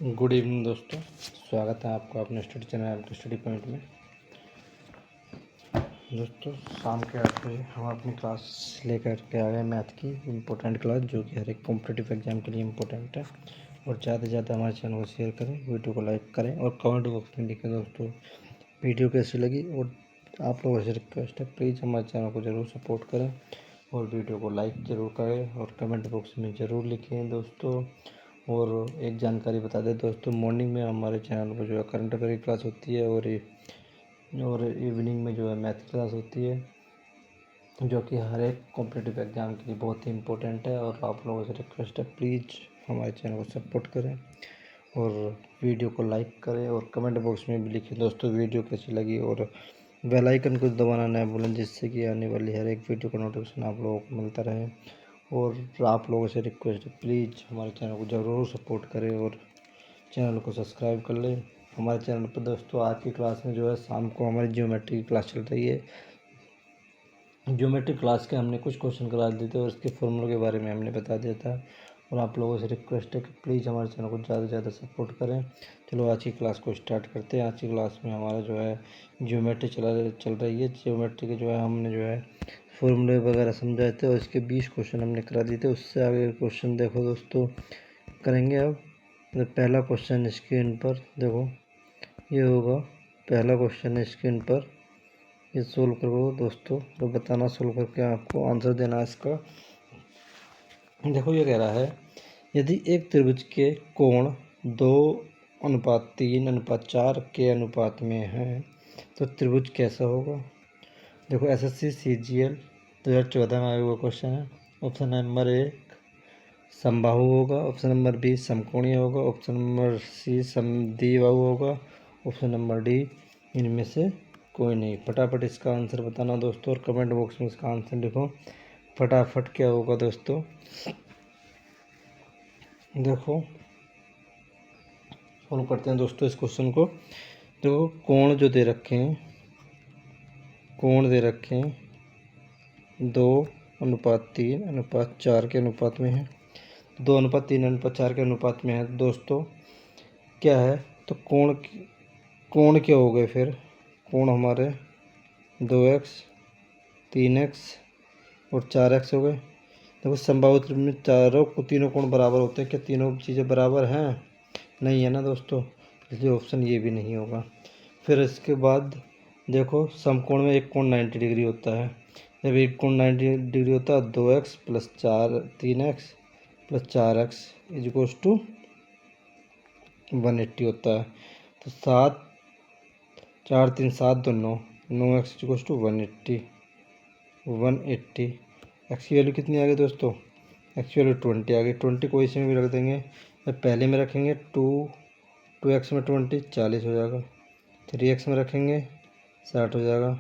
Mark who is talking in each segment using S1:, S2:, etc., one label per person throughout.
S1: Good evening दोस्तों, स्वागत है आपका अपने स्टडी चैनल आपके स्टडी पॉइंट में। दोस्तों शाम के 8 बजे हम अपनी क्लास लेकर के आ गए मैथ की इम्पोर्टेंट क्लास, जो कि हर एक कॉम्पिटिटिव एग्जाम के लिए इम्पोर्टेंट है। और ज़्यादा से ज़्यादा हमारे चैनल को शेयर करें, वीडियो को लाइक करें और कमेंट बॉक्स में लिखें दोस्तों वीडियो कैसी लगी। और आप लोगों से रिक्वेस्ट है, प्लीज़ हमारे चैनल को ज़रूर सपोर्ट करें और वीडियो को लाइक ज़रूर करें और कमेंट बॉक्स में ज़रूर लिखें दोस्तों। और एक जानकारी बता दें दोस्तों, मॉर्निंग में हमारे चैनल पर जो है करंट अफेयर की क्लास होती है और इवनिंग में जो है मैथ की क्लास होती है, जो कि हर एक कॉम्पिटिटिव एग्ज़ाम के लिए बहुत ही इम्पोर्टेंट है। और आप लोगों से रिक्वेस्ट है, प्लीज़ हमारे चैनल को सपोर्ट करें और वीडियो को लाइक करें और कमेंट बॉक्स में भी लिखें दोस्तों वीडियो कैसी लगी। और बेल आइकन को दबाना न भूलें, जिससे कि आने वाली हर एक वीडियो का नोटिफिकेशन आप लोगों को मिलता रहे। और आप लोगों से रिक्वेस्ट है, प्लीज़ हमारे चैनल को ज़रूर सपोर्ट करें और चैनल को सब्सक्राइब कर लें। हमारे चैनल पर दोस्तों आज की क्लास में जो है शाम को हमारी ज्योमेट्री की क्लास चल रही है। ज्योमेट्री क्लास के हमने कुछ क्वेश्चन करा दिए थे और इसके फॉर्मूलों के बारे में हमने बता दिया था। और आप लोगों से रिक्वेस्ट है कि प्लीज़ हमारे चैनल को ज़्यादा से ज़्यादा सपोर्ट करें। चलो आज की क्लास को स्टार्ट करते हैं। आज की क्लास में हमारा जो है ज्योमेट्री चल रही है। ज्योमेट्री के जो है हमने जो है फॉर्मूले वगैरह समझाए थे और इसके 20 क्वेश्चन हमने करा दिए थे। उससे आगे क्वेश्चन देखो दोस्तों करेंगे। अब पहला क्वेश्चन स्क्रीन पर देखो, ये होगा पहला क्वेश्चन स्क्रीन पर, ये सोल्व करो दोस्तों तो बताना सोल्व करके आपको आंसर देना है इसका। देखो ये कह रहा है, यदि एक त्रिभुज के कोण 2:3:4 के अनुपात में है तो त्रिभुज कैसा होगा। देखो एसएससी सीजीएल 2014 में आया हुआ क्वेश्चन है। ऑप्शन नंबर 1 समबाहु होगा, ऑप्शन नंबर बी समकोणीय होगा, ऑप्शन नंबर सी समद्विबाहु होगा, ऑप्शन नंबर डी इनमें से कोई नहीं। फटाफट इसका आंसर बताना दोस्तों और कमेंट बॉक्स में इसका आंसर लिखो फटाफट। क्या होगा दोस्तों, देखो सॉल्व करते हैं दोस्तों इस क्वेश्चन को। देखो कोण जो दे रखे हैं, कोण दे रखे हैं 2:3:4 के अनुपात में है। 2:3:4 के अनुपात में है दोस्तों। क्या है तो कोण क्या हो गए फिर, कोण हमारे 2x 3x और 4x हो गए। देखो समबाहु त्रिभुज में तीनों कोण बराबर होते हैं। क्या तीनों चीज़ें बराबर हैं? नहीं है ना दोस्तों, इसलिए ऑप्शन ये भी नहीं होगा। फिर इसके बाद देखो समकोण में एक कोण 90 डिग्री होता है। जब एक कोण 90 डिग्री होता है 2x + 3x + 4x = 180 होता है। तो 7 4 3 7 2 9 9x = 180 एक्स की वैल्यू कितनी आ गई दोस्तों, एक्स की वैल्यू 20 आ गई। 20 को इसी में भी रख देंगे। पहले में रखेंगे 2x में 20 40 हो जाएगा, 3x में रखेंगे 60 हो जाएगा,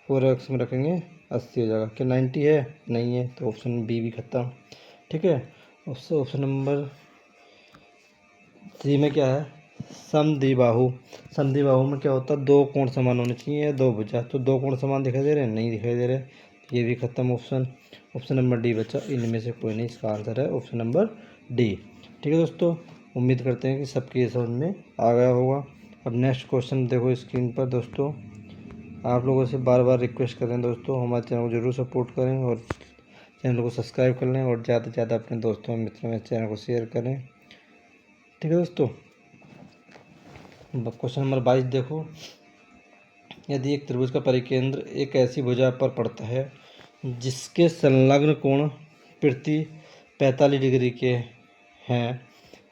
S1: 4x में रखेंगे 80 हो जाएगा। क्या 90 है? नहीं है, तो ऑप्शन बी भी खत्म। ठीक है, उससे ऑप्शन नंबर सी में क्या है, समद्विबाहु। समद्विबाहु में क्या होता है, दो कोण समान होने चाहिए, दो भुजा। तो दो कोण समान दिखाई दे रहे हैं? नहीं दिखाई दे रहे, ये भी खत्म ऑप्शन। ऑप्शन नंबर डी बचा, इनमें से कोई नहीं। इसका आंसर है ऑप्शन नंबर डी। ठीक है दोस्तों, उम्मीद करते हैं कि सबकी ये समझ में आ गया होगा। अब नेक्स्ट क्वेश्चन देखो स्क्रीन पर दोस्तों। आप लोगों से बार बार रिक्वेस्ट करें दोस्तों, हमारे चैनल को जरूर सपोर्ट करें और चैनल को सब्सक्राइब कर लें और ज़्यादा से ज़्यादा अपने दोस्तों मित्रों में चैनल को शेयर करें। ठीक है दोस्तों, क्वेश्चन नंबर 22 देखो, यदि एक त्रिभुज का परिकेंद्र एक ऐसी भुजा पर पड़ता है जिसके संलग्न कोण प्रति 45 डिग्री के हैं,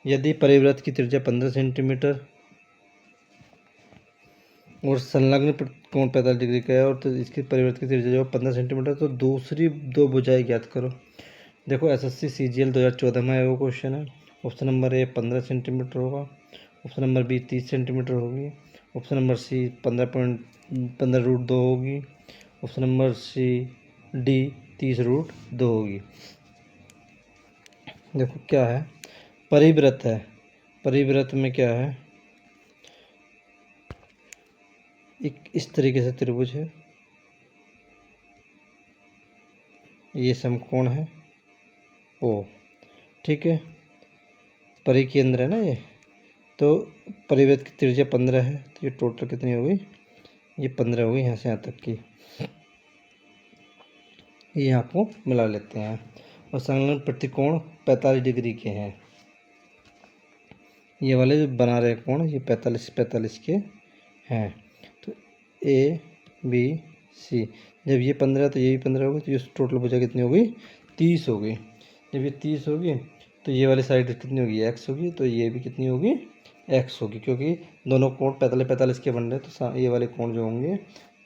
S1: यदि परिवृत्त की त्रिज्या 15 सेंटीमीटर और संलग्न कोण 45 डिग्री का है और तो इसकी परिवृत्त की त्रिज्या जो 15 सेंटीमीटर, तो दूसरी दो भुजाएं ज्ञात करो। देखो एसएससी सीजीएल 2014 में आया वो क्वेश्चन है। ऑप्शन नंबर ए 15 सेंटीमीटर होगा, ऑप्शन नंबर बी 30 सेंटीमीटर होगी, ऑप्शन नंबर सी 15.15√2 होगी, ऑप्शन नंबर सी डी 30√2 होगी। देखो क्या है, परिवृत्त है। परिवृत्त में क्या है, एक इस तरीके से त्रिभुज है, ये समकोण है ओ। ठीक है, परिकेंद्र है ना ये, तो परिवृत्त की त्रिज्या 15 है, तो ये टोटल कितनी होगी, ये 15 होगी यहाँ से यहाँ तक की। ये यहाँ को मिला लेते हैं। और संलग्न प्रतिकोण 45 डिग्री के हैं। ये वाले जो बना रहे कोण ये 45 के हैं। तो ए बी सी, जब ये 15 तो ये भी 15 होगी, तो ये टोटल भुजा कितनी होगी, 30 होगी। जब ये 30 होगी तो ये वाली साइड कितनी होगी, x होगी, तो ये भी कितनी होगी, x होगी, क्योंकि दोनों कोण 45 के बन रहे, तो ये वाले कोण जो होंगे,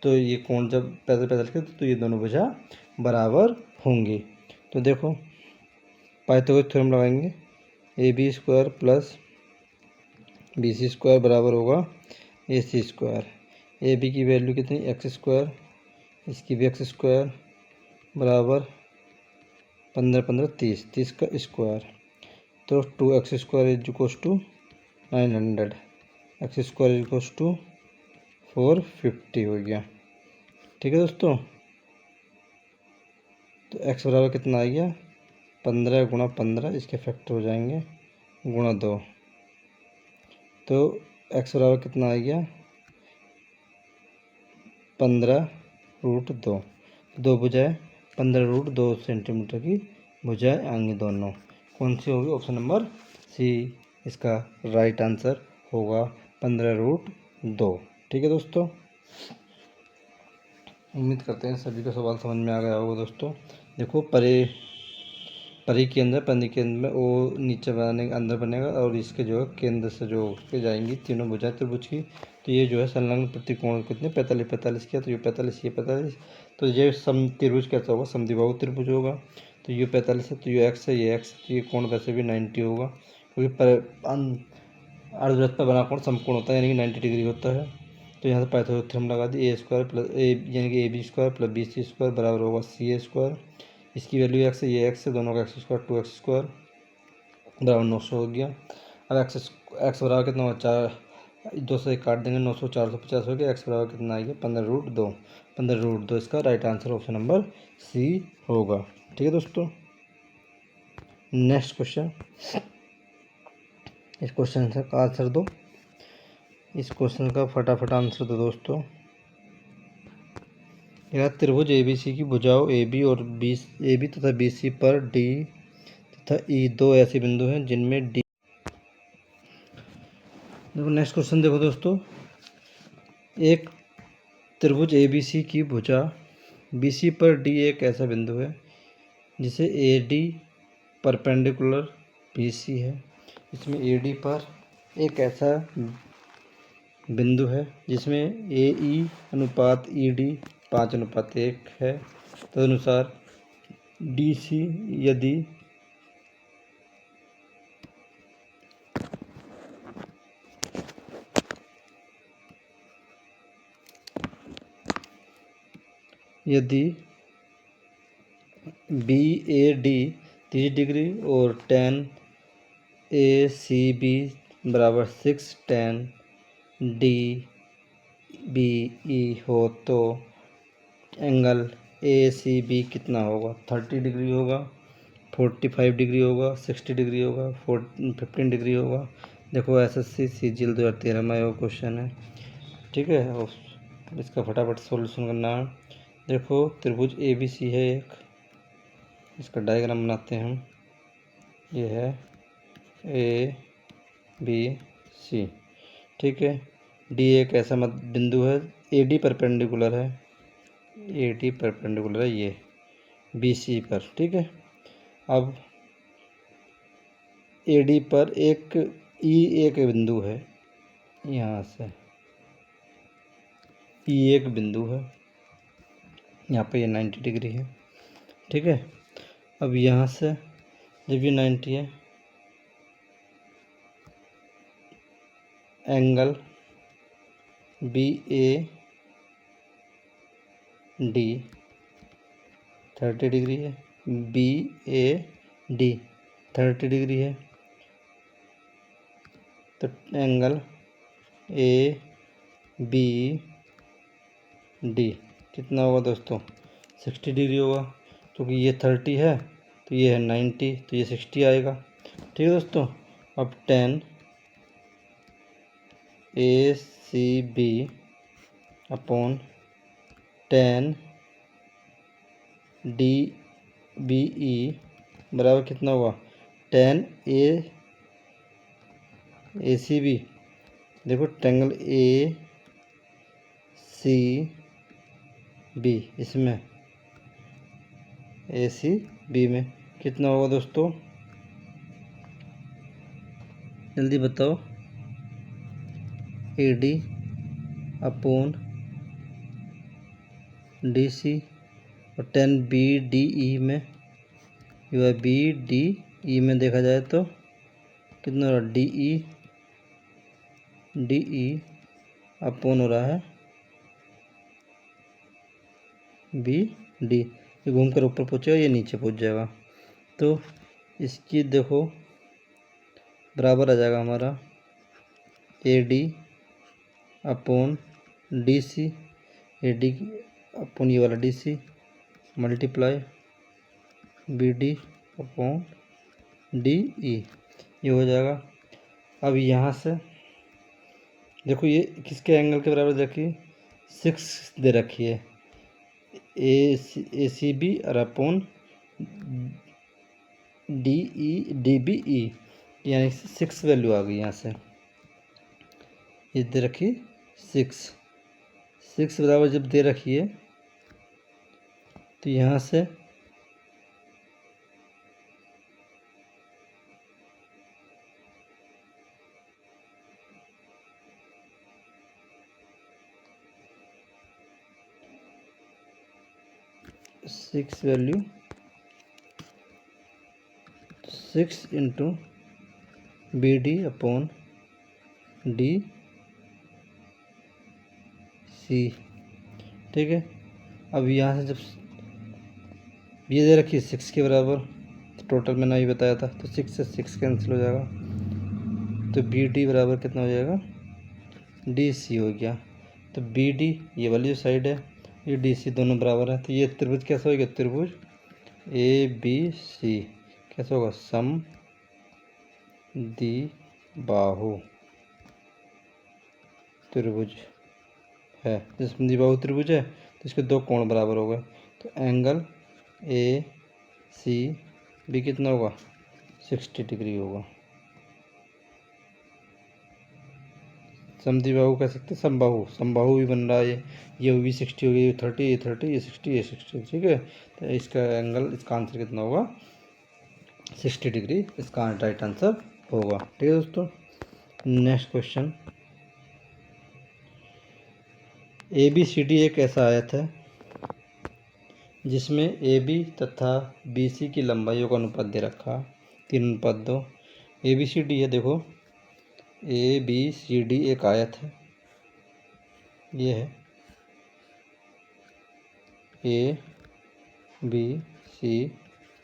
S1: तो ये कोण जब 45 के, तो ये दोनों भुजा बराबर होंगी। तो देखो पाइथागोरस थ्योरम लगाएंगे, A B square plus B C square बराबर होगा A C square. A B की वैल्यू कितनी, एक्स स्क्वायर, इसकी भी एक्स स्क्वायर बराबर 15 15 30, 30 का स्क्वायर, तो 2x square is equals to 900, x square is equals to 450 हो गया। ठीक है दोस्तों, तो x बराबर कितना आ गया, 15 गुणा 15, इसके फैक्टर हो जाएंगे गुणा 2, तो x बराबर कितना आ गया, 15√2, दो भुजाएं 15√2 सेंटीमीटर की भुजाएं आएंगी दोनों। कौन सी होगी, ऑप्शन नंबर सी इसका राइट आंसर होगा, 15√2। ठीक है दोस्तों, उम्मीद करते हैं सभी का सवाल समझ में आ गया होगा। दोस्तों देखो परी के अंदर में वो नीचे बनाने अंदर बनेगा, और इसके जो है केंद्र से जो के जाएंगी तीनों भुजाएं त्रिभुज की, तो ये जो है संलग्न प्रतिकोण कितने 45 किया, तो ये 45 ये 45, तो ये सम त्रिभुज कैसा होगा, समद्विबाहु त्रिभुज होगा। तो ये 45 है, तो ये x है, ये x, तो ये कोण वैसे भी 90 होगा, क्योंकि अर्धवृत्त पर बना कोण समकोण होता है, यानी कि 90 डिग्री होता है। तो यहाँ से पाइथागोरस थ्योरम लगा दी, ए स्क्वायर प्लस ए यानी कि A B square plus B C square बराबर होगा सी ए स्क्वायर, इसकी वैल्यू x है, ये x है, दोनों का x स्क्वायर 2x स्क्वायर बराबर 900 हो गया। अब x बराबर कितना होगा, 4 2 से काट देंगे, 900 450 हो गया, x बराबर कितना आ गया, 15√2, 15√2 इसका right answer option number C होगा। ठीक है दोस्तों, नेक्स्ट क्वेश्चन, इस क्वेश्चन का आंसर दो, इस क्वेश्चन का फटाफट आंसर दो दोस्तों। यह त्रिभुज एबीसी की भुजाओं AB और AB तथा BC पर D तथा E दो ऐसे बिंदु हैं जिनमें D। देखो नेक्स्ट क्वेश्चन देखो दोस्तों, एक त्रिभुज ABC की भुजा BC पर D एक ऐसा बिंदु है जिसे AD परपेंडिकुलर BC है। इसमें AD पर एक ऐसा बिंदु है जिसमें AE अनुपात ED 5:1 है। तदनुसार DC यदि BAD 30 डिग्री और tan ACB बराबर 6 tan DBE हो, तो एंगल ACB कितना होगा, 30 डिग्री होगा, 45 डिग्री होगा, 60 डिग्री होगा, 15 डिग्री होगा। देखो SSC CGL 2013 में वो क्वेश्चन है। ठीक है, और इसका फटाफट सॉल्यूशन करना है। देखो त्रिभुज ABC है एक, इसका डायग्राम बनाते हैं हम, ये है ABC। ठीक है, D एक ऐसा बिंदु है, AD परपेंडिकुलर है, AD परपेंडिकुलर है ये BC पर। ठीक है, अब AD पर एक E एक बिंदु है, यहाँ से E एक बिंदु है, यहाँ पे ये 90 डिग्री है। ठीक है, अब यहाँ से जब ये 90 है, एंगल BAD 30 डिग्री है, BAD 30 डिग्री है, तो एंगल ABD कितना होगा दोस्तों, 60 डिग्री होगा, क्योंकि ये 30 है तो ये है 90, तो ये 60 आएगा। ठीक है दोस्तों, अब tan A C B upon tan D B E बराबर कितना हुआ, टेन ए सी बी। देखो ट्रायंगल ए सी बी, इसमें ए सी बी में कितना होगा दोस्तों, जल्दी बताओ। A D upon D C और टेन बी डी ई में, यह बी डी ई में देखा जाए तो कितना हो रहा है, डी ई अपॉन हो रहा है बी डी। ये घूम कर ऊपर पहुँचेगा, ये नीचे पहुँच जाएगा। तो इसकी देखो बराबर आ जाएगा हमारा A D upon D C, A D upon ये वाला D C multiply B D upon D E, ये हो जाएगा। अब यहाँ से देखो ये किसके एंगल के बराबर देखिए, 6 दे रखी है, ए सी बी और upon D E D B E, यानी 6 वैल्यू आ गई यहाँ से। ये दे रखी 6 बराबर जब दे रखी है तो यहाँ से six value 6 into B D upon D C, ठीक है। अब यहाँ से जब ये दे रखी 6 के बराबर, तो टोटल मैंने अभी बताया था, तो 6 से 6 कैंसिल हो जाएगा, तो बी डी बराबर कितना हो जाएगा, डी सी हो गया। तो बी डी ये वाली जो साइड है, ये डी सी दोनों बराबर है, तो ये त्रिभुज कैसा हो गया, त्रिभुज ए बी सी कैसा होगा, सम द्विबाहु त्रिभुज है। जिसमें द्विबाहु त्रिभुज है तो इसके दो कोण बराबर हो गए, तो एंगल ए सी बी कितना होगा, 60 डिग्री होगा। समद्विबाहु कह सकते, समबाहु भी बन रहा है, ये भी 60 हो गई, ये 30, ये 30, ये 60, ये 60, ठीक है। तो इसका एंगल, इसका आंसर कितना होगा, 60 डिग्री इसका राइट आंसर होगा, ठीक है दोस्तों। Next question, A B C D एक ऐसा आयत है जिसमें ए बी तथा बी सी की लंबाइयों का अनुपात दे रखा, 3:2। ए बी सी डी है, देखो ए बी सी डी एक आयत है, ये है ए बी सी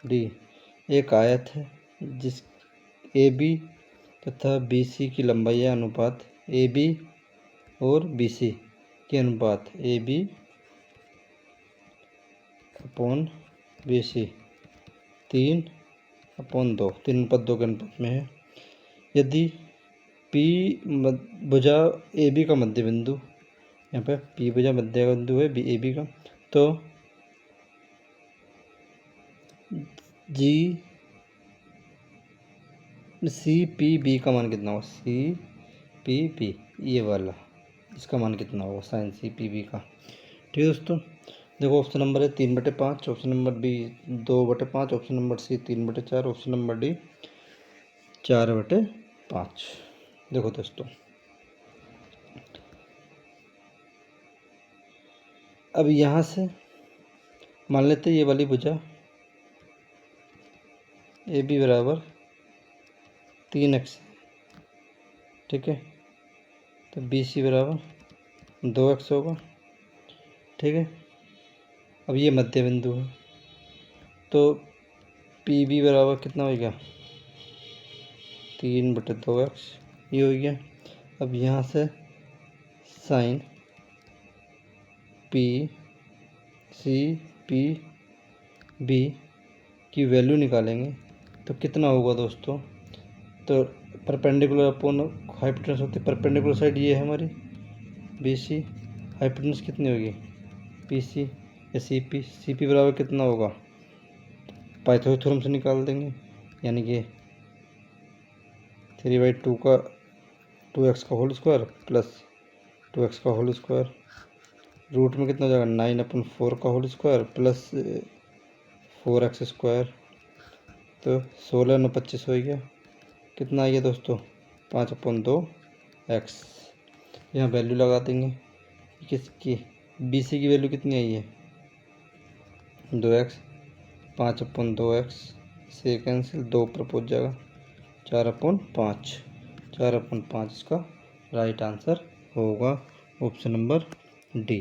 S1: डी एक आयत है जिस ए बी तथा बी सी की लंबाई अनुपात ए बी और बी सी के अनुपात A B upon B C 3:2, 3:2 के अनुपात में है। यदि पी भुजा ए बी का मध्य बिंदु, यहाँ पे पी भुजा मध्य बिंदु है ए बी का, तो जी सी पी बी का मान कितना होगा, सी पी बी ये वाला, इसका मान कितना होगा, साइन सी पी बी का, ठीक है दोस्तों। देखो ऑप्शन नंबर है 3/5, option number B 2/5, option number C 3/4, option number D 4/5। देखो दोस्तों, अब यहाँ से मान लेते ये वाली भुजा ए बी बराबर 3x, ठीक है, तो बी सी बराबर 2x होगा, ठीक है। अब ये मध्य बिंदु है, तो पी बी बराबर कितना हो गया, 3/2x, ये हो गया। अब यहाँ से sine P C P B की वैल्यू निकालेंगे तो कितना होगा दोस्तों, तो परपेंडिकुलर अपॉन हाइपोटेनस होती है, परपेंडिकुलर साइड ये है हमारी बी सी, हाइपोटेनस कितनी होगी पी सी या सी पी बराबर कितना होगा, पाइथागोरस थ्योरम से निकाल देंगे, यानी कि 3/2 का 2x का होल स्क्वायर प्लस 2x का होल स्क्वायर, रूट में कितना हो जाएगा 9/4 का whole square plus 4x square, तो 16 9 25 हो गया, कितना आ गया दोस्तों 5/2x। यहाँ वैल्यू लगा देंगे, किसकी बी सी की वैल्यू कितनी आई है 2x, 5/2x से कैंसिल, 2 ऊपर पहुँच जाएगा 4/5, 4/5 इसका राइट आंसर होगा ऑप्शन नंबर डी।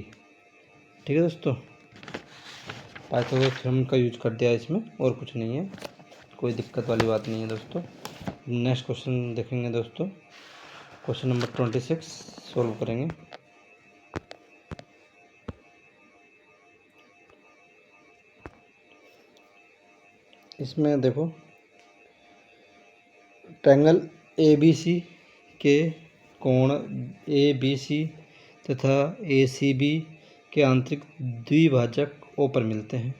S1: ठीक है दोस्तों, पाइथागोरस थ्योरम का यूज कर दिया इसमें, और कुछ नहीं है, कोई दिक्कत वाली बात नहीं है दोस्तों। नेक्स्ट क्वेश्चन देखेंगे दोस्तों, क्वेश्चन नंबर 26 सॉल्व करेंगे। इसमें देखो ट्रायंगल ए बी सी के कोण ए बी सी तथा ए सी बी के आंतरिक द्विभाजक ओ पर मिलते हैं।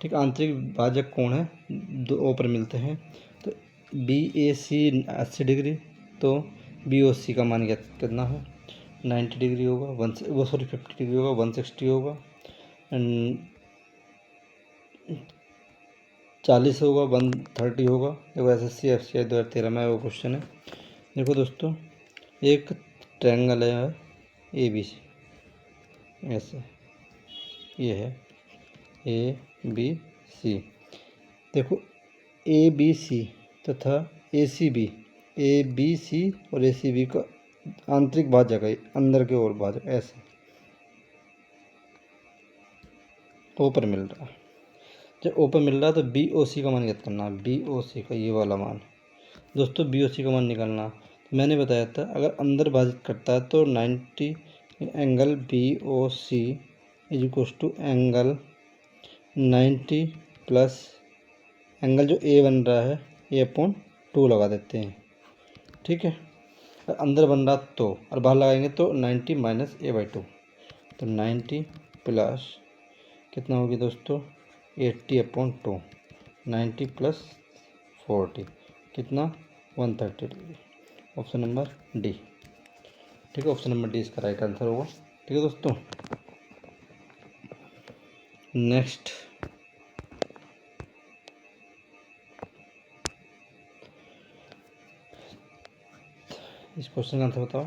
S1: ठीक, आंतरिक भाजक कोण है दो ओ पर मिलते हैं, तो बी ए सी 80 डिग्री, तो बी ओ सी का मान कितना है 90 डिग्री होगा, 50 डिग्री होगा, 160 होगा, 40 होगा, 130 होगा। देखो SSC FCI 2013 में वो क्वेश्चन है। देखो दोस्तों, एक ट्रायंगल है ए बी सी, ऐसे ये है ए बी सी। देखो ए बी सी तथा ए सी बी, ए बी सी और ए सी बी का आंतरिक भाजक है, अंदर की ओर भाजक ऐसे ओ पर मिल रहा है। जब ओ पर मिल रहा है तो बी ओ सी का मान ज्ञात करना है, बी ओ सी का ये वाला मान दोस्तों, बी ओ सी का मान निकालना। तो मैंने बताया था अगर अंदर भाजित करता है तो 90 angle B O C is equal to angle 90 plus angle जो ए बन रहा है A/2 लगा देते हैं। ठीक है, और अंदर बन रहा तो, और बाहर लगाएंगे तो 90 माइनस A/2, तो 90 प्लस कितना होगी दोस्तों 80/2, 90 प्लस 40 कितना 130 डिग्री, ऑप्शन नंबर डी। ठीक है, ऑप्शन नंबर डी इसका राइट आंसर होगा। ठीक है दोस्तों, नेक्स्ट इस क्वेश्चन का आंसर बताओ।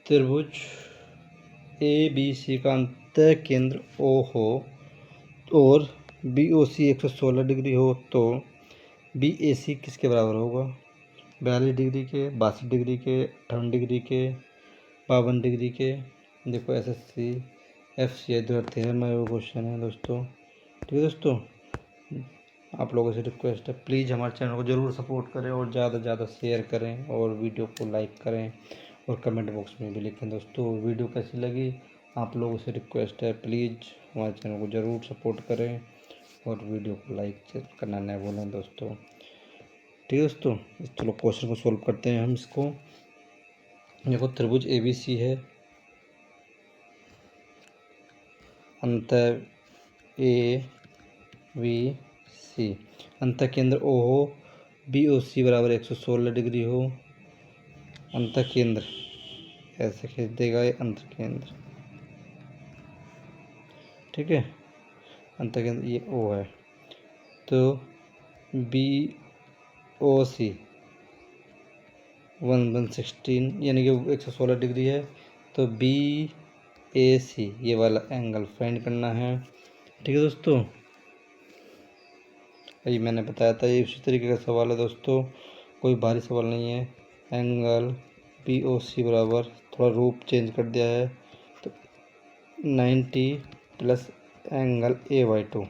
S1: त्रिभुज ए बी सी का अंतः केंद्र ओ हो और बी ओ सी 116 डिग्री हो तो बी ए सी किसके बराबर होगा 42 डिग्री के, 62 डिग्री के, 58 डिग्री के, 52 डिग्री के। देखो SSC FCI 2013 में वो क्वेश्चन है दोस्तों। ठीक है दोस्तों, आप लोगों से रिक्वेस्ट है प्लीज़ हमारे चैनल को ज़रूर सपोर्ट करें और ज़्यादा से ज़्यादा शेयर करें और वीडियो को लाइक करें और कमेंट बॉक्स में भी लिखें दोस्तों वीडियो कैसी लगी। आप लोगों से रिक्वेस्ट है प्लीज़ हमारे चैनल को ज़रूर सपोर्ट करें और वीडियो को लाइक करना न भूलें दोस्तों। ठीक है दोस्तों, चलो क्वेश्चन को सोल्व करते हैं हम इसको। देखो त्रिभुज ABC है, अंतर ABC, अंतः केंद्र O हो, BOC बराबर 116 डिग्री हो, अंतः केंद्र ऐसे खींच देगा ये अंतः केंद्र। ठीक है, अंतः केंद्र ये O है, तो BOC 116 यानी कि 116 डिग्री है, तो BAC ये वाला एंगल फाइंड करना है। ठीक है दोस्तों, ये मैंने बताया था, ये इसी तरीके का सवाल है दोस्तों, कोई भारी सवाल नहीं है। एंगल BOC बराबर, थोड़ा रूप चेंज कर दिया है, तो 90 प्लस एंगल A/2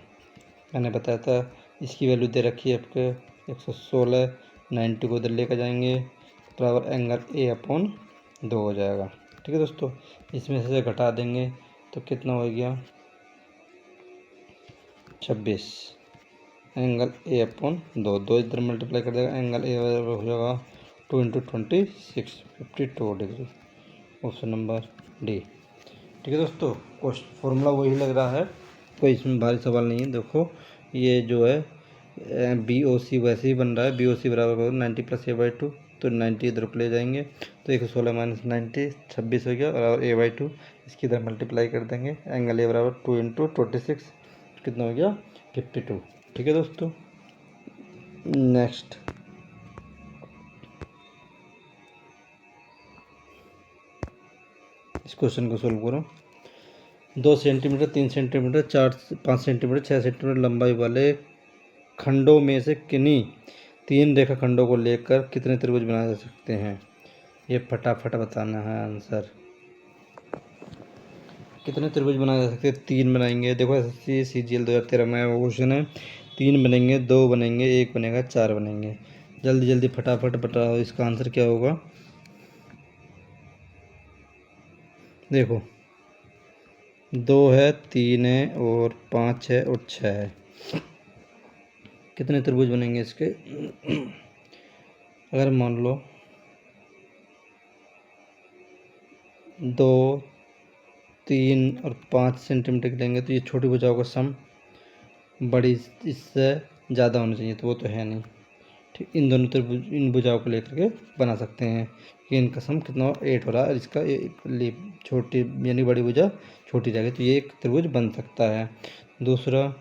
S1: मैंने बताया था, इसकी वैल्यू दे रखी है आपके 116, 90 को इधर लेकर जाएंगे बराबर एंगल A/2 हो जाएगा। ठीक है दोस्तों, इसमें से घटा देंगे तो कितना हो गया 26। एंगल ए अपॉन 2 इधर मल्टीप्लाई कर देगा, एंगल ए हो जाएगा 2 × 26 52 डिग्री। Option number D. ठीक है दोस्तों, फॉर्मूला वही लग रहा है, कोई इसमें भारी सवाल नहीं है। देखो ये जो है बी ओ सी वैसे ही बन रहा है, बी ओ सी बराबर 90 + a/2, तो 90 इधर को ले जाएंगे तो 116 - 90 26 हो गया, और a/2 इसकी इधर मल्टीप्लाई कर देंगे, एंगल ए बराबर 2 × 26 कितना हो गया 52। ठीक है दोस्तों, नेक्स्ट इस क्वेश्चन को सोल्व करो। 2 सेंटीमीटर, 3 सेंटीमीटर, 4 5 सेंटीमीटर, 6 सेंटीमीटर लंबाई वाले खंडों में से किन्हीं 3 रेखाखंडों को लेकर कितने त्रिभुज बनाए जा सकते हैं? ये फटाफट बताना है आंसर। कितने त्रिभुज बनाए जा सकते हैं? 3 बनाएंगे। देखो SSC CGL 2013 में वो क्वेश्चन है, 3 बनेंगे, 2 बनेंगे, 1 बनेगा, 4 बनेंगे। जल्दी जल्दी फटाफट बताओ इसका आंसर क्या होगा। देखो 2 है, 3 है, और 5 है, और 6 है। कितने त्रिभुज बनेंगे इसके? अगर मान लो 2, 3 और 5 सेंटीमीटर के लेंगे तो ये छोटी भुजाओं का सम बड़ी इससे ज़्यादा होना चाहिए, तो वो तो है नहीं। ठीक, इन दोनों त्रिभुज इन भुजाओं को लेकर के बना सकते हैं कि इनका सम कितना 8 हो रहा है, और इसका छोटी यानी बड़ी भुजा छोटी रहेगी, तो ये एक त्रिभुज बन सकता है। दूसरा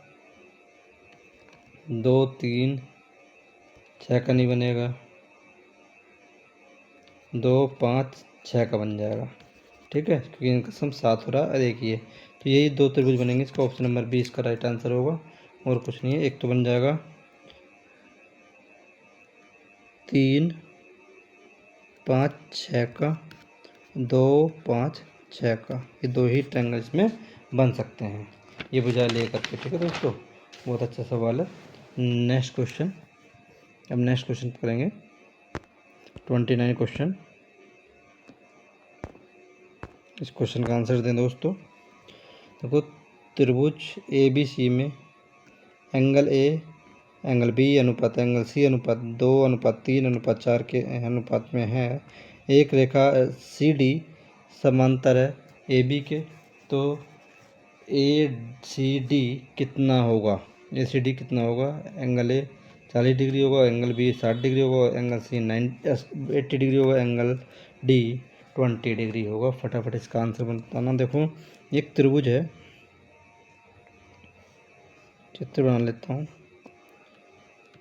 S1: 2, 3, 6 का नहीं बनेगा, 2, 5, 6 का बन जाएगा। ठीक है, क्योंकि इनका सम 7 हो रहा है, और एक ये, तो यही 2 त्रिभुज बनेंगे। इसका ऑप्शन नंबर बी इसका राइट आंसर होगा, और कुछ नहीं है। एक तो बन जाएगा 3, 5, 6 का, 2, 5, 6 का, ये 2 ही ट्रायंगल इसमें बन सकते हैं, ये भुजा लेकर के। ठीक है दोस्तों, बहुत अच्छा सवाल है। नेक्स्ट क्वेश्चन, अब नेक्स्ट क्वेश्चन करेंगे 29 क्वेश्चन। इस क्वेश्चन का आंसर दें दोस्तों। देखो त्रिभुज ABC में एंगल ए एंगल बी अनुपात एंगल सी अनुपात 2:3:4 के अनुपात में है। एक रेखा CD समांतर है AB के, तो ACD कितना होगा? ACD कितना होगा? एंगल ए 40 डिग्री होगा, एंगल बी 60 डिग्री होगा, एंगल सी 80 डिग्री होगा, एंगल डी 20 डिग्री होगा। फटाफट इसका आंसर बताना। देखो एक त्रिभुज है, चित्र बना लेता हूँ,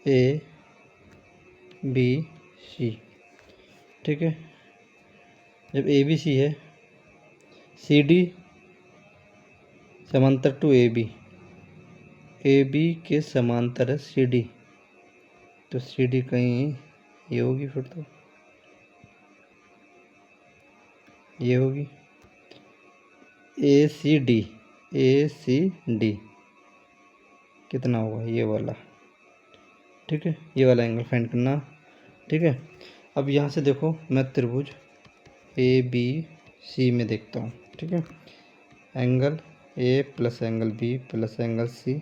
S1: ABC। ठीक है, जब ABC है, CD समांतर टू AB के समांतर है CD, तो CD कहीं ये होगी, फिर तो ये होगी ACD कितना होगा? ये वाला। ठीक है, ये वाला एंगल फाइंड करना। ठीक है, अब यहाँ से देखो मैं त्रिभुज ABC में देखता हूँ। ठीक है, angle A plus angle B plus angle C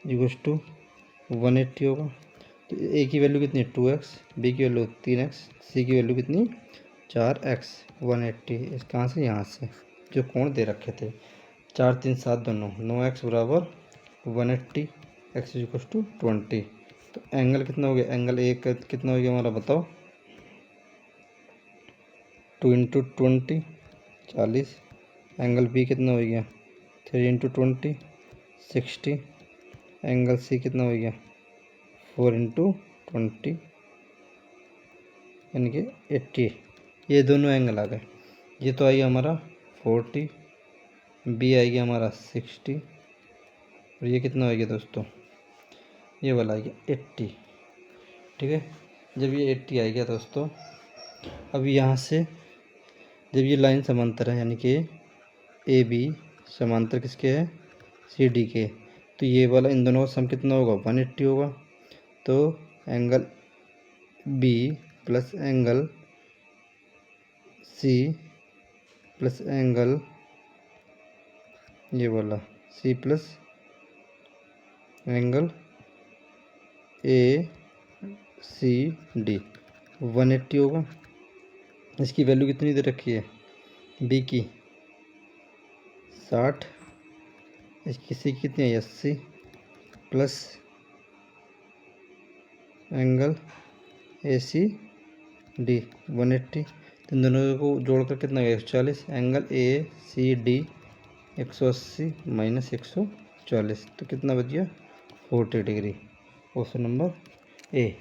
S1: equals to 180 होगा। तो A की वैल्यू कितनी है 2x, B की वैल्यू 3x, C की वैल्यू कितनी 4x। 180 इस कहाँ से? यहाँ से जो कोण दे रखे थे 4, 3, 7 दोनों, 9x बराबर 180, x इक्वल्स टू 20। तो एंगल कितना हो गया? एंगल ए का कितना हो गया हमारा, बताओ? 2 × 20 40। एंगल बी कितना हो गया? 3 × 20 60। एंगल सी कितना हो गया? 4 × 20 यानी कि 80। ये दोनों एंगल आ गए। ये तो आई हमारा 40, बी आएगी हमारा 60, और ये कितना हो गया दोस्तों? ये वाला आ गया 80। ठीक है, जब ये 80 आ गया दोस्तों, अब यहाँ से जब ये लाइन समांतर है, यानी कि AB समांतर किसके है? CD के, तो ये वाला इन दोनों का सम कितना होगा? 180 होगा। तो angle B plus angle C plus angle ये वाला C plus angle A C D 180 होगा। इसकी वैल्यू कितनी दे रखी है, बी की 60, इसकी सी कितनी है 80 plus angle A C D 180, तो इन दोनों को जोड़कर कितना गया 140, angle A C D 180 minus 140, तो कितना बच गया 40 डिग्री। ऑप्शन नंबर ए।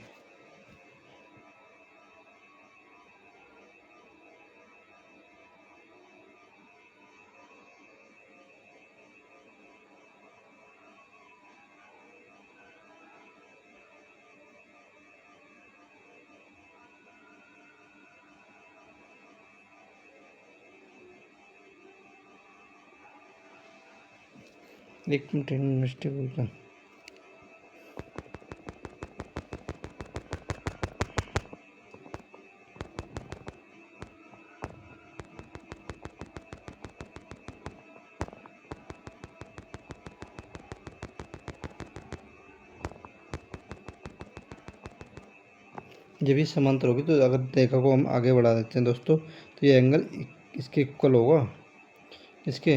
S1: एक मिनट मिस्टेक हो गया। जब ये समांतर होगी तो अगर रेखा को हम आगे बढ़ा देते हैं दोस्तों, तो ये एंगल इसके इक्वल होगा, इसके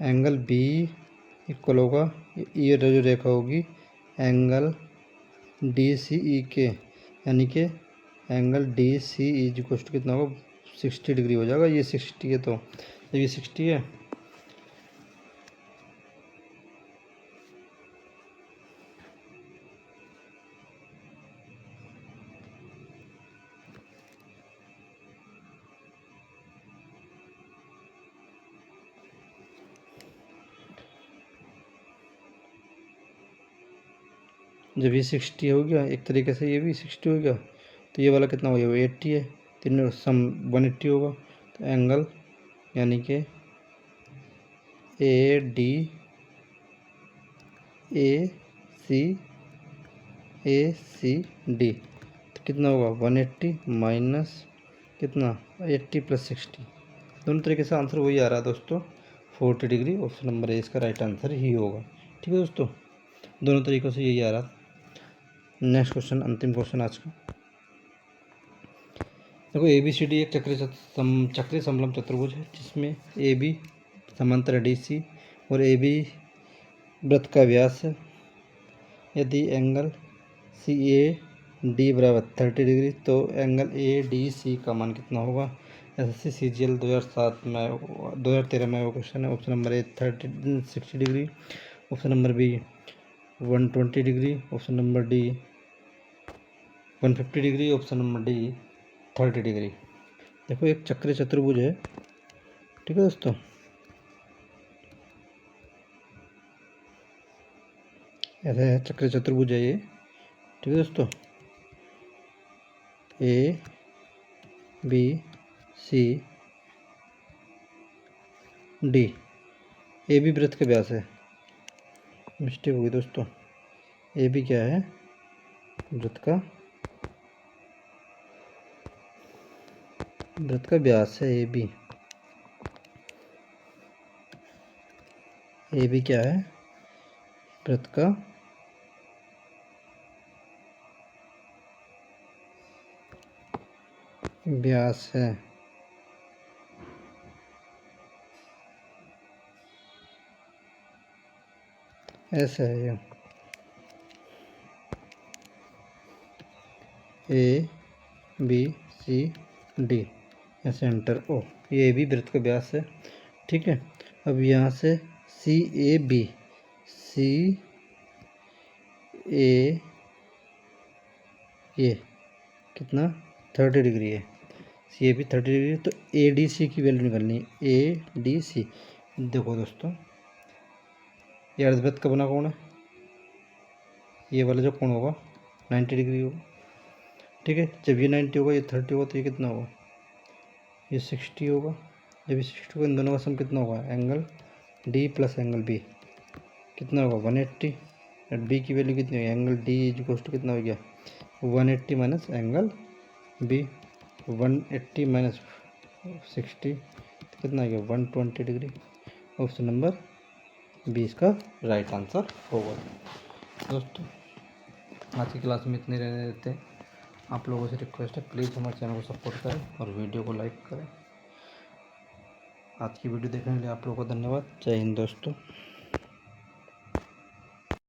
S1: एंगल बी इक्वल होगा ये जो रेखा होगी एंगल डी सी ई के, यानी कि angle D C E equal to कितना होगा 60 डिग्री हो जाएगा। ये 60 है, तो जब ये 60 है जब ये 60 हो गया, एक तरीके से ये भी 60 हो गया, तो ये वाला कितना हो गया 80 है, तीनों सम 180 होगा। तो एंगल यानी कि A D A C D तो कितना होगा 180 माइनस कितना 80 प्लस 60, दोनों तरीके से आंसर वही आ रहा है दोस्तों 40 डिग्री। ऑप्शन नंबर ए इसका राइट आंसर ही होगा। ठीक है दोस्तों, दोनों तरीक़ों से यही आ रहा। नेक्स्ट क्वेश्चन, अंतिम क्वेश्चन आज का। देखो ए बी सी डी एक चक्रीय समलंब चतुर्भुज है जिसमें ए बी समांतर डी सी और ए बी वृत्त का व्यास है। यदि एंगल सी ए डी बराबर 30 डिग्री तो एंगल ए डी सी का मान कितना होगा। एसएससी सीजीएल 2013 में वो क्वेश्चन है। Option number A 60 degree, option number B 120 degree, option number D 150 degree, option number D 30 degree. देखो एक चक्रीय चतुर्भुज है, ठीक है दोस्तों, ऐसा है चक्रीय चतुर्भुज है ये, ठीक है दोस्तों। A B C D, A B वृत्त का व्यास है, मिस्टेक होगी दोस्तों, ए बी क्या है वृत्त का व्यास है। ए बी क्या है वृत्त का व्यास है। ऐसा है ये ए बी सी डी ऐसे एंटर ओ, ये भी वृत्त का व्यास है, ठीक है। अब यहाँ से सी ए ये कितना 30 डिग्री है, सी ए बी 30 डिग्री, तो ए डी सी की वैल्यू निकालनी है। ए डी सी, देखो दोस्तों ये अर्धवृत्त का बना कौन है, ये वाला जो कोण होगा 90 डिग्री होगा, ठीक है। जब ये 90 होगा ये 30 होगा, तो ये कितना होगा ये 60 होगा। जब ये 60 होगा इन दोनों का सम कितना होगा angle D plus angle B कितना होगा 180, और बी की वैल्यू कितनी होगी एंगल डी इक्वल टू कितना हो गया 180 माइनस एंगल बी, 180 माइनस 60 तो कितना आ गया 120 डिग्री। ऑप्शन नंबर बी इसका राइट आंसर होगा दोस्तों। आज की क्लास में इतने रहने देते हैं। आप लोगों से रिक्वेस्ट है, प्लीज़ हमारे चैनल को सपोर्ट करें और वीडियो को लाइक करें। आज की वीडियो देखने के लिए आप लोगों को धन्यवाद। जय हिंद दोस्तों।